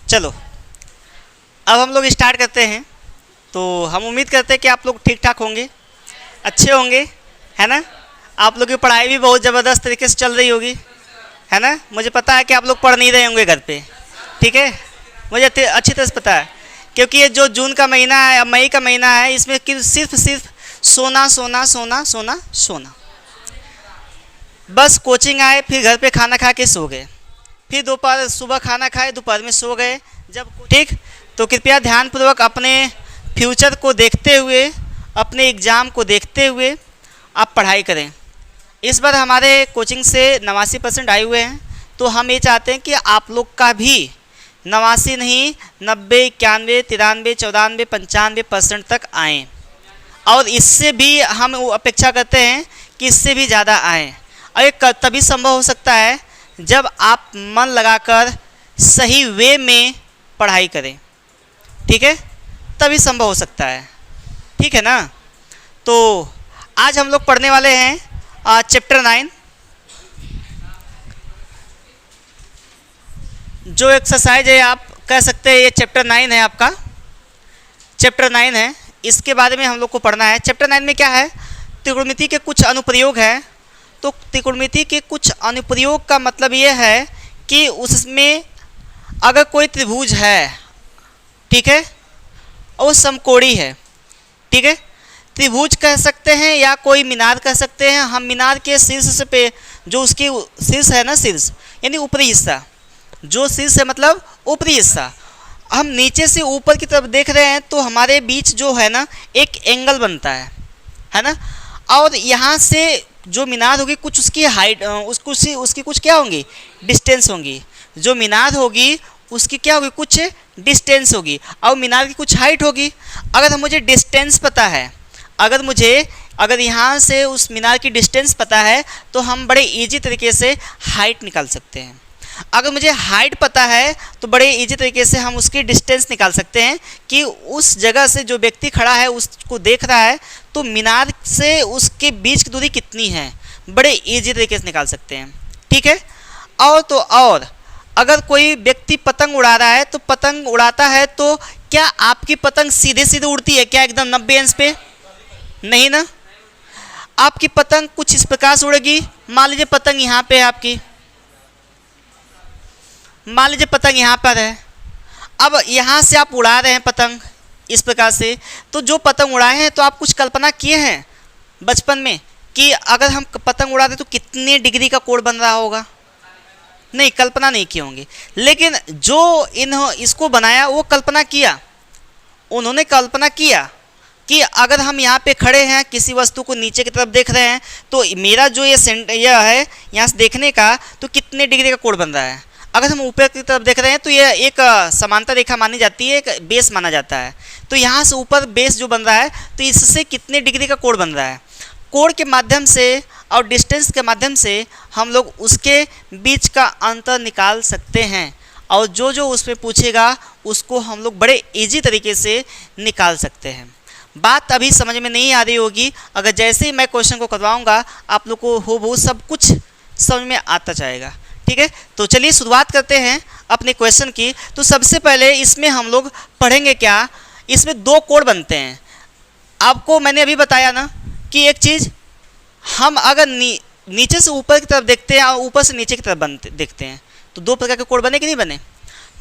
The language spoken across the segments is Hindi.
चलो अब हम लोग स्टार्ट करते हैं। तो हम उम्मीद करते हैं कि आप लोग ठीक ठाक होंगे, अच्छे होंगे, है ना। आप लोग की पढ़ाई भी बहुत ज़बरदस्त तरीके से चल रही होगी, है ना। मुझे पता है कि आप लोग पढ़ नहीं रहे होंगे घर पे, ठीक है। मुझे अच्छी तरह से पता है, क्योंकि ये जो जून का महीना है, मई का महीना है, इसमें सिर्फ सोना सोना सोना सोना सोना। बस कोचिंग आए, फिर घर पे खाना खा के सो गए, फिर दोपहर सुबह खाना खाए, दोपहर में सो गए जब, ठीक। तो कृपया ध्यानपूर्वक अपने फ्यूचर को देखते हुए, अपने एग्ज़ाम को देखते हुए आप पढ़ाई करें। इस बार हमारे कोचिंग से 89% आए हुए हैं, तो हम ये चाहते हैं कि आप लोग का भी 89 नहीं 90, 91, 93, 94, 95% तक आएँ, और इससे भी हम अपेक्षा करते हैं कि इससे भी ज़्यादा आएँ। और ये तभी संभव हो सकता है जब आप मन लगाकर सही वे में पढ़ाई करें, ठीक है, तभी संभव हो सकता है, ठीक है ना। तो आज हम लोग पढ़ने वाले हैं चैप्टर 9। जो एक्सरसाइज है आप कह सकते हैं ये चैप्टर 9 है, आपका चैप्टर 9 है, इसके बारे में हम लोग को पढ़ना है। चैप्टर 9 में क्या है, त्रिकोणमिति के कुछ अनुप्रयोग हैं। तो त्रिकोणमिति के कुछ अनुप्रयोग का मतलब ये है कि उसमें अगर कोई त्रिभुज है, ठीक है, और समकोणी है, ठीक है, त्रिभुज कह सकते हैं या कोई मीनार कह सकते हैं। हम मीनार के शीर्ष से पे जो उसकी शीर्ष है ना, शीर्ष यानी ऊपरी हिस्सा, जो शीर्ष है मतलब ऊपरी हिस्सा, हम नीचे से ऊपर की तरफ देख रहे हैं तो हमारे बीच जो है ना एक एंगल बनता है ना। और यहाँ से जो मीनार होगी कुछ उसकी हाइट, उसकी कुछ क्या होंगी, डिस्टेंस होंगी। जो मीनार होगी उसकी क्या होगी, कुछ डिस्टेंस होगी, और मीनार की कुछ हाइट होगी। अगर मुझे डिस्टेंस पता है, अगर यहाँ से उस मीनार की डिस्टेंस पता है तो हम बड़े इजी तरीके से हाइट निकाल सकते हैं। अगर मुझे हाइट पता है तो बड़े इजी तरीके से हम उसकी डिस्टेंस निकाल सकते हैं कि उस जगह से जो व्यक्ति खड़ा है उसको देख रहा है तो मीनार से उसके बीच की दूरी कितनी है, बड़े इजी तरीके से निकाल सकते हैं, ठीक है। और अगर कोई व्यक्ति पतंग उड़ा रहा है तो पतंग उड़ाता है तो क्या आपकी पतंग सीधे सीधे उड़ती है क्या, एकदम 90 अंश पे? नहीं ना। आपकी पतंग कुछ इस प्रकार से उड़ेगी। मान लीजिए पतंग यहाँ पे है आपकी, मान लीजिए पतंग यहाँ पर है। अब यहाँ से आप उड़ा रहे हैं पतंग इस प्रकार से, तो जो पतंग उड़ाए हैं तो आप कुछ कल्पना किए हैं बचपन में कि अगर हम पतंग उड़ा दें तो कितने डिग्री का कोण बन रहा होगा? नहीं, कल्पना नहीं किए होंगे। लेकिन जो इसको बनाया वो कल्पना किया, उन्होंने कल्पना किया कि अगर हम यहाँ पे खड़े हैं किसी वस्तु को नीचे की तरफ देख रहे हैं तो मेरा जो यह है यहाँ से देखने का तो कितने डिग्री का कोण बन रहा है। अगर हम ऊपर की तरफ देख रहे हैं तो यह एक समांतर रेखा मानी जाती है, एक बेस माना जाता है। तो यहाँ से ऊपर बेस जो बन रहा है तो इससे कितने डिग्री का कोण बन रहा है। कोण के माध्यम से और डिस्टेंस के माध्यम से हम लोग उसके बीच का अंतर निकाल सकते हैं, और जो उसमें पूछेगा उसको हम लोग बड़े इजी तरीके से निकाल सकते हैं। बात अभी समझ में नहीं आ रही होगी, अगर जैसे ही मैं क्वेश्चन को करवाऊँगा आप लोग को हो सब कुछ समझ में आता जाएगा, ठीक है। तो चलिए शुरुआत करते हैं अपने क्वेश्चन की। तो सबसे पहले इसमें हम लोग पढ़ेंगे क्या, इसमें दो कोण बनते हैं। आपको मैंने अभी बताया ना कि एक चीज़, हम अगर नीचे से ऊपर की तरफ देखते हैं और ऊपर से नीचे की तरफ देखते हैं तो दो प्रकार के कोण बने कि नहीं बने।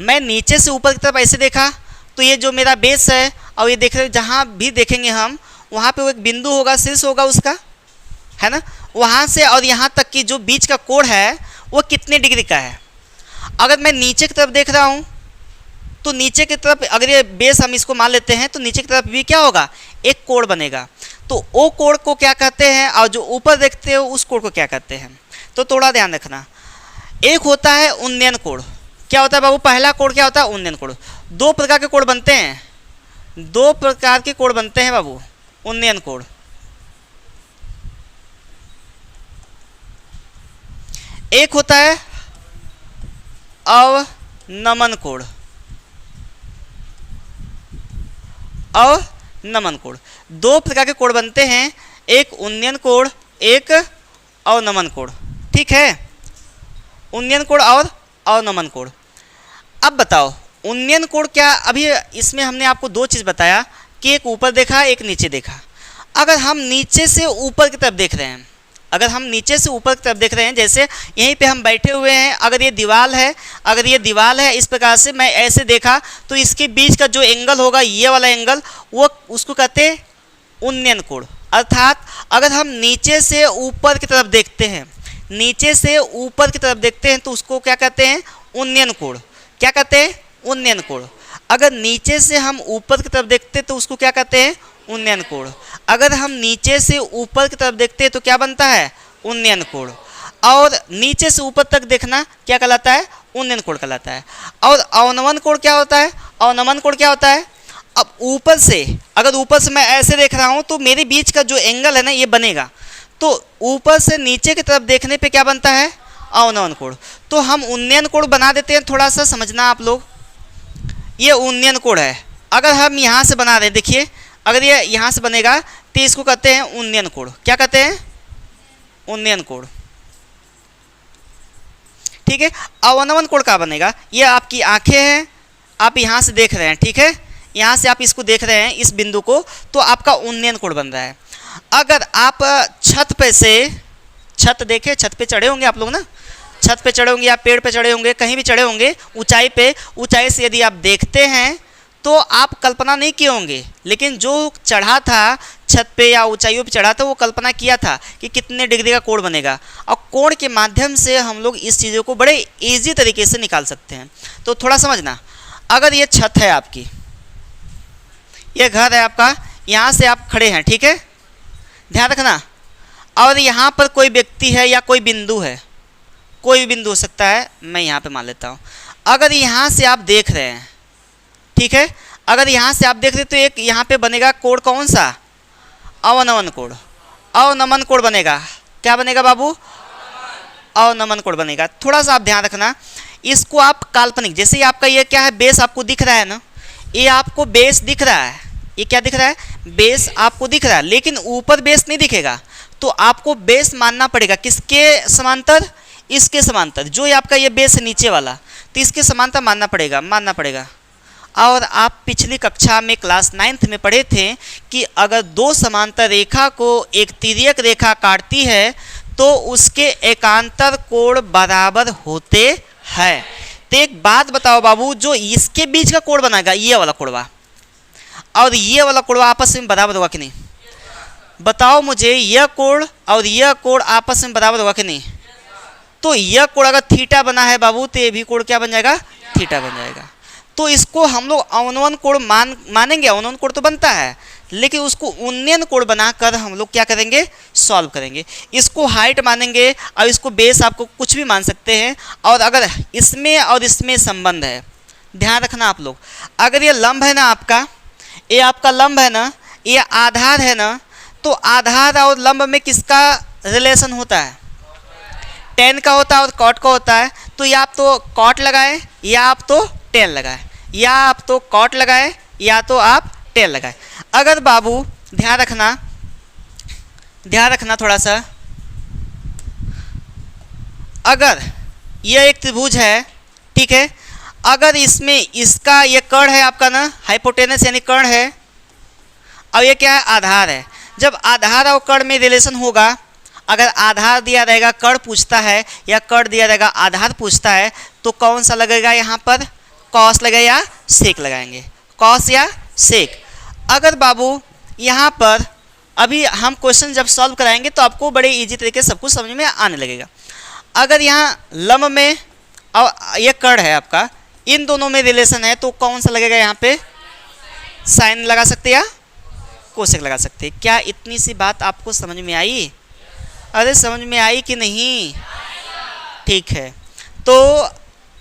मैं नीचे से ऊपर की तरफ ऐसे देखा तो ये जो मेरा बेस है, और ये देख रहे जहाँ भी देखेंगे हम वहाँ पे वो एक बिंदु होगा, शीर्ष होगा उसका, है ना। वहाँ से और यहाँ तक की जो बीच का कोण है वो कितने डिग्री का है। अगर मैं नीचे की तरफ देख रहा हूँ तो नीचे की तरफ अगर ये बेस हम इसको मान लेते हैं तो नीचे की तरफ भी क्या होगा, एक कोण बनेगा। तो वो कोण को क्या कहते हैं और जो ऊपर देखते हो उस कोण को क्या कहते हैं। तो थोड़ा ध्यान रखना। एक होता है उन्नयन कोण। क्या होता है बाबू, पहला कोण क्या होता है, उन्नयन कोण। दो प्रकार के कोण बनते हैं, दो प्रकार के कोण बनते हैं बाबू, उन्नयन कोण। एक होता है अवनमन कोण, अवनमन कोण। दो प्रकार के कोण बनते हैं, एक उन्नयन कोण, एक अवनमन कोण, ठीक है। उन्नयन कोण और अवनमन कोण। अब बताओ उन्नयन कोण क्या, अभी इसमें हमने आपको दो चीज़ बताया कि एक ऊपर देखा एक नीचे देखा। अगर हम नीचे से ऊपर की तरफ देख रहे हैं, अगर हम नीचे से ऊपर की तरफ देख रहे हैं, जैसे यहीं पे हम बैठे हुए हैं, अगर ये दीवार है, अगर ये दीवार है, इस प्रकार से मैं ऐसे देखा तो इसके बीच का जो एंगल होगा, ये वाला एंगल, वो उसको कहते हैं उन्नयन कोण। अर्थात अगर हम नीचे से ऊपर की तरफ देखते हैं, नीचे से ऊपर की तरफ देखते हैं तो उसको क्या कहते हैं, उन्नयन कोण। क्या कहते हैं, उन्नयन कोण। अगर नीचे से हम ऊपर की तरफ देखते हैं तो उसको क्या कहते हैं, उन्नयन कोण। अगर हम नीचे से ऊपर की तरफ देखते हैं तो क्या बनता है, उन्नयन कोण। और नीचे से ऊपर तक देखना क्या कहलाता है, उन्नयन कोण कहलाता है। और अवनमन कोण क्या होता है, अवनमन कोण क्या होता है, अब ऊपर से, अगर ऊपर से मैं ऐसे देख रहा हूँ तो मेरे बीच का जो एंगल है ना ये बनेगा, तो ऊपर से नीचे की तरफ देखने पे क्या बनता है, अवनमन कोण। तो हम उन्नयन कोण बना देते हैं, थोड़ा सा समझना आप लोग। ये उन्नयन कोण है, अगर हम यहाँ से बना रहे हैं, देखिए अगर ये यहाँ से बनेगा तो इसको कहते हैं उन्नयन कोण। क्या कहते हैं, उन्नयन कोण। ठीक है। अवनमन कोण कहाँ बनेगा, ये आपकी आंखें हैं, आप यहाँ से देख रहे हैं, ठीक है, यहाँ से आप इसको देख रहे हैं इस बिंदु को, तो आपका उन्नयन कोण बन रहा है। अगर आप छत पे से, छत देखे, छत पे चढ़े होंगे आप लोग ना, छत पे चढ़े होंगे या पेड़ पे चढ़े होंगे, कहीं भी चढ़े होंगे, ऊंचाई पे, ऊंचाई से यदि आप देखते हैं तो आप कल्पना नहीं किए होंगे, लेकिन जो चढ़ा था छत पे या ऊंचाइयों पे चढ़ा था वो कल्पना किया था कि कितने डिग्री का कोण बनेगा। और कोण के माध्यम से हम लोग इस चीज़ों को बड़े ईजी तरीके से निकाल सकते हैं। तो थोड़ा समझना, अगर ये छत है आपकी, ये घर है आपका, यहाँ से आप खड़े हैं, ठीक है, ध्यान रखना। और यहाँ पर कोई व्यक्ति है या कोई बिंदु है, कोई भी बिंदु हो सकता है, मैं यहाँ पे मान लेता हूँ। अगर यहाँ से आप देख रहे हैं, ठीक है, अगर यहाँ से आप देख रहे हैं तो एक यहाँ पे बनेगा कोण, कौन सा, अवनमन कोण। अवनमन कोण बनेगा, क्या बनेगा बाबू, अवनमन कोण बनेगा। थोड़ा सा आप ध्यान रखना, इसको आप काल्पनिक, जैसे आपका ये क्या है, बेस आपको दिख रहा है ना, ये आपको बेस दिख रहा है, ये क्या दिख रहा है, बेस आपको दिख रहा है, लेकिन ऊपर बेस नहीं दिखेगा, तो आपको बेस मानना पड़ेगा किसके समांतर, इसके समांतर। जो ये आपका ये बेस है नीचे वाला, तो इसके समांतर मानना पड़ेगा। और आप पिछली कक्षा में क्लास 9th में पढ़े थे कि अगर दो समांतर रेखा को एक तिर्यक रेखा काटती है तो उसके एकांतर कोण बराबर होते हैं। तो एक बात बताओ बाबू, जो इसके बीच का कोण बनाएगा, ये वाला कोणवा और ये वाला कोणवा आपस में बराबर होगा कि नहीं, बताओ मुझे, यह कोण और यह कोण आपस में बराबर होगा कि नहीं। तो यह कोण अगर थीटा बना है बाबू, तो ये भी कोण क्या बन जाएगा, थीटा बन जाएगा। तो इसको हम लोग अवनमन कोण मानेंगे, अवनमन कोण तो बनता है, लेकिन उसको उन्नयन कोण बनाकर हम लोग क्या करेंगे, सॉल्व करेंगे। इसको हाइट मानेंगे और इसको बेस, आपको कुछ भी मान सकते हैं। और अगर इसमें और इसमें संबंध है, ध्यान रखना आप लोग, अगर ये लंब है ना आपका, ये आपका लंब है ना, ये आधार है ना, तो आधार और लंब में किसका रिलेशन होता है, टेन का होता है और कॉट का होता है। तो या आप तो कॉट लगाएं या आप तो टेन लगाएं, या आप तो कॉट लगाएं या तो आप टेन लगाएं। अगर बाबू ध्यान रखना थोड़ा सा, अगर यह एक त्रिभुज है, ठीक है, अगर इसमें इसका ये कर्ण है आपका ना, हाइपोटेनस यानी कर्ण है, और ये क्या है, आधार है। जब आधार और कर्ण में रिलेशन होगा, अगर आधार दिया रहेगा कर्ण पूछता है या कर्ण दिया रहेगा आधार पूछता है, तो कौन सा लगेगा यहाँ पर, कॉस लगेगा या सेक लगाएंगे, कॉस या सेक। अगर बाबू यहाँ पर अभी हम क्वेश्चन जब सॉल्व कराएंगे तो आपको बड़े इजी तरीके से सब कुछ समझ में आने लगेगा। अगर यहाँ लंब में और ये कर्ण है आपका, इन दोनों में रिलेशन है, तो कौन सा लगेगा यहाँ पे, साइन लगा सकते या कोसेक लगा सकते। क्या इतनी सी बात आपको समझ में आई, अरे समझ में आई कि नहीं, ठीक है। तो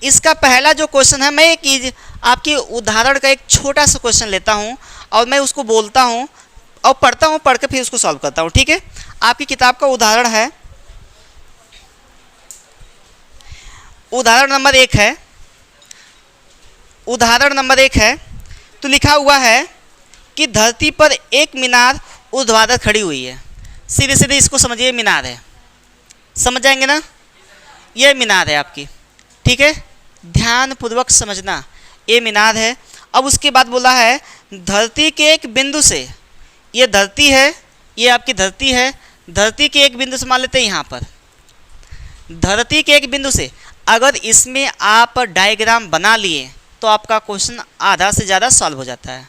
इसका पहला जो क्वेश्चन है, मैं एक आपकी उदाहरण का एक छोटा सा क्वेश्चन लेता हूँ और मैं उसको बोलता हूँ और पढ़ता हूँ, पढ़ के फिर उसको सॉल्व करता हूँ, ठीक है। आपकी किताब का उदाहरण है, उदाहरण नंबर 1 है, उदाहरण नंबर 1 है। तो लिखा हुआ है कि धरती पर एक मीनार ऊर्ध्वाधर खड़ी हुई है। सीधे सीधे इसको समझिए, मीनार है, समझ जाएंगे ना, ये मीनार है आपकी, ठीक है, ध्यान पूर्वक समझना। ये मीनार है। अब उसके बाद बोला है धरती के एक बिंदु से, ये धरती है, ये आपकी धरती है, धरती के एक बिंदु से मान लेते हैं यहाँ पर, धरती के एक बिंदु से अगर इसमें आप डायग्राम बना लिए तो आपका क्वेश्चन आधा से ज़्यादा सॉल्व हो जाता है।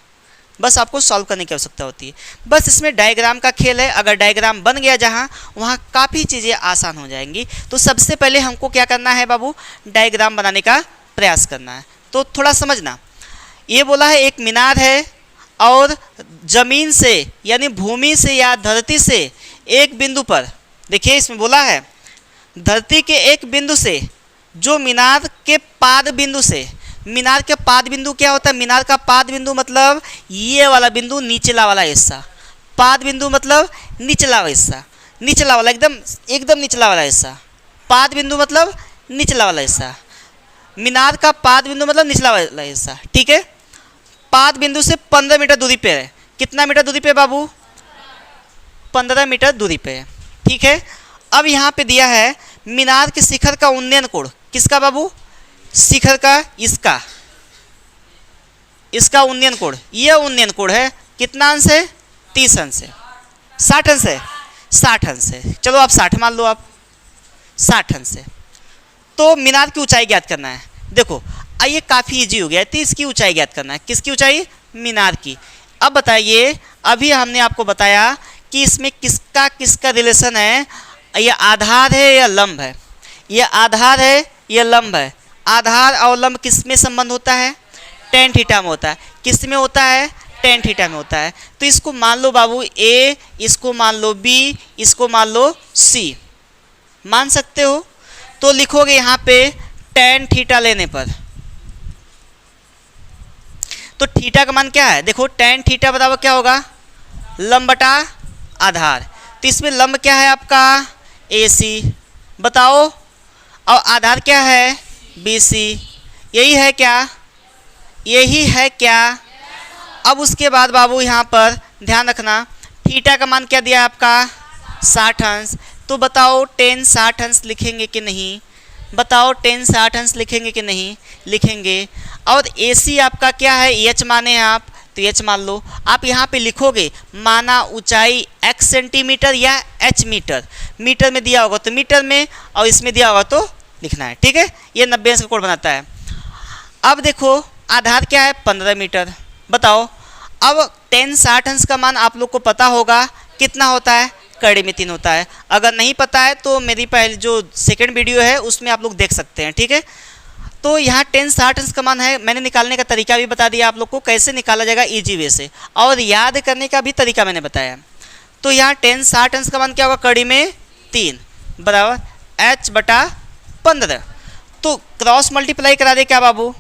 बस आपको सॉल्व करने की आवश्यकता होती है। बस इसमें डायग्राम का खेल है। अगर डायग्राम बन गया जहाँ, वहाँ काफ़ी चीज़ें आसान हो जाएंगी। तो सबसे पहले हमको क्या करना है बाबू, डायग्राम बनाने का प्रयास करना है। तो थोड़ा समझना, ये बोला है एक मीनार है और ज़मीन से यानी भूमि से या धरती से एक बिंदु पर, देखिए इसमें बोला है धरती के एक बिंदु से जो मीनार के पाद बिंदु से, मीनार के पाद बिंदु क्या होता है, मीनार का पाद बिंदु मतलब ये वाला बिंदु, निचला वाला हिस्सा। पाद बिंदु मतलब निचला हिस्सा, निचला वाला, एकदम निचला वाला हिस्सा। पाद बिंदु मतलब निचला वाला हिस्सा, मीनार का पाद बिंदु मतलब निचला वाला हिस्सा, ठीक है। पाद बिंदु से 15 मीटर दूरी पे है। कितना मीटर दूरी पे बाबू, 15 मीटर दूरी पे है, ठीक है। अब यहाँ पे दिया है मीनार के शिखर का उन्नयन कोण, किसका बाबू, शिखर का, इसका उन्नयन कोण, यह उन्नयन कोण है। कितना अंश है, 30 अंश है, 60 अंश है, 60 अंश है। चलो आप 60 मान लो, आप 60 अंश है। तो मीनार की ऊंचाई ज्ञात करना है। देखो ये काफ़ी इजी हो गया है। तो इसकी ऊंचाई ज्ञात करना है, किसकी ऊंचाई, मीनार की। अब बताइए, अभी हमने आपको बताया कि इसमें किसका किसका रिलेशन है, ये आधार है या लंब है, ये आधार है या लंब है। आधार और लंब किस में संबंध होता है, टेन थीटा में होता है। किस में होता है, टेन थीटा में होता है। तो इसको मान लो बाबू ए, इसको मान लो बी, इसको मान लो सी, मान सकते हो। तो लिखोगे यहाँ पे टेन थीटा लेने पर, तो थीटा का मान क्या है, देखो टेन थीटा बराबर क्या होगा, लंब बटा आधार। तो इसमें लंब क्या है आपका, ए सी, बताओ, और आधार क्या है, बी सी। यही है क्या, यही है क्या। अब उसके बाद बाबू यहाँ पर ध्यान रखना, थीटा का मान क्या दिया है आपका, 60 अंश। तो बताओ 10 60 अंश लिखेंगे कि नहीं, बताओ 10 60 अंश लिखेंगे कि नहीं, लिखेंगे। और AC आपका क्या है, एच माने आप, तो एच मान लो। आप यहाँ पे लिखोगे माना ऊंचाई x सेंटीमीटर या h मीटर, मीटर में दिया होगा तो मीटर में, और इसमें दिया होगा तो लिखना है, ठीक है। ये 90 अंश का कोण बनाता है। अब देखो आधार क्या है, 15 मीटर। बताओ अब 10 60 अंश का मान आप लोग को पता होगा कितना होता है, कड़ी में 3 होता है। अगर नहीं पता है तो मेरी पहले जो सेकंड वीडियो है उसमें आप लोग देख सकते हैं, ठीक है। तो यहाँ 10 60 अंश का मान है, मैंने निकालने का तरीका भी बता दिया आप लोग को कैसे निकाला जाएगा इजी वे से, और याद करने का भी तरीका मैंने बताया। तो यहाँ 10 60 अंश का मान क्या होगा, कड़ी में 3 बराबर h बटा 15। तो क्रॉस मल्टीप्लाई करा दे क्या बाबू,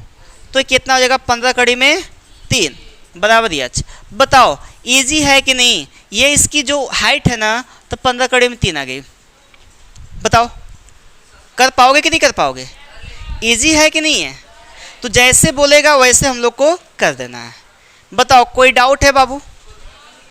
तो कितना हो जाएगा, 15 कड़ी में 3 बराबर h। बताओ इजी है कि नहीं, ये इसकी जो हाइट है ना, तो 15 कड़ी में 3 आ गई। बताओ कर पाओगे कि नहीं कर पाओगे, इजी है कि नहीं है। तो जैसे बोलेगा वैसे हम लोग को कर देना है। बताओ कोई डाउट है बाबू।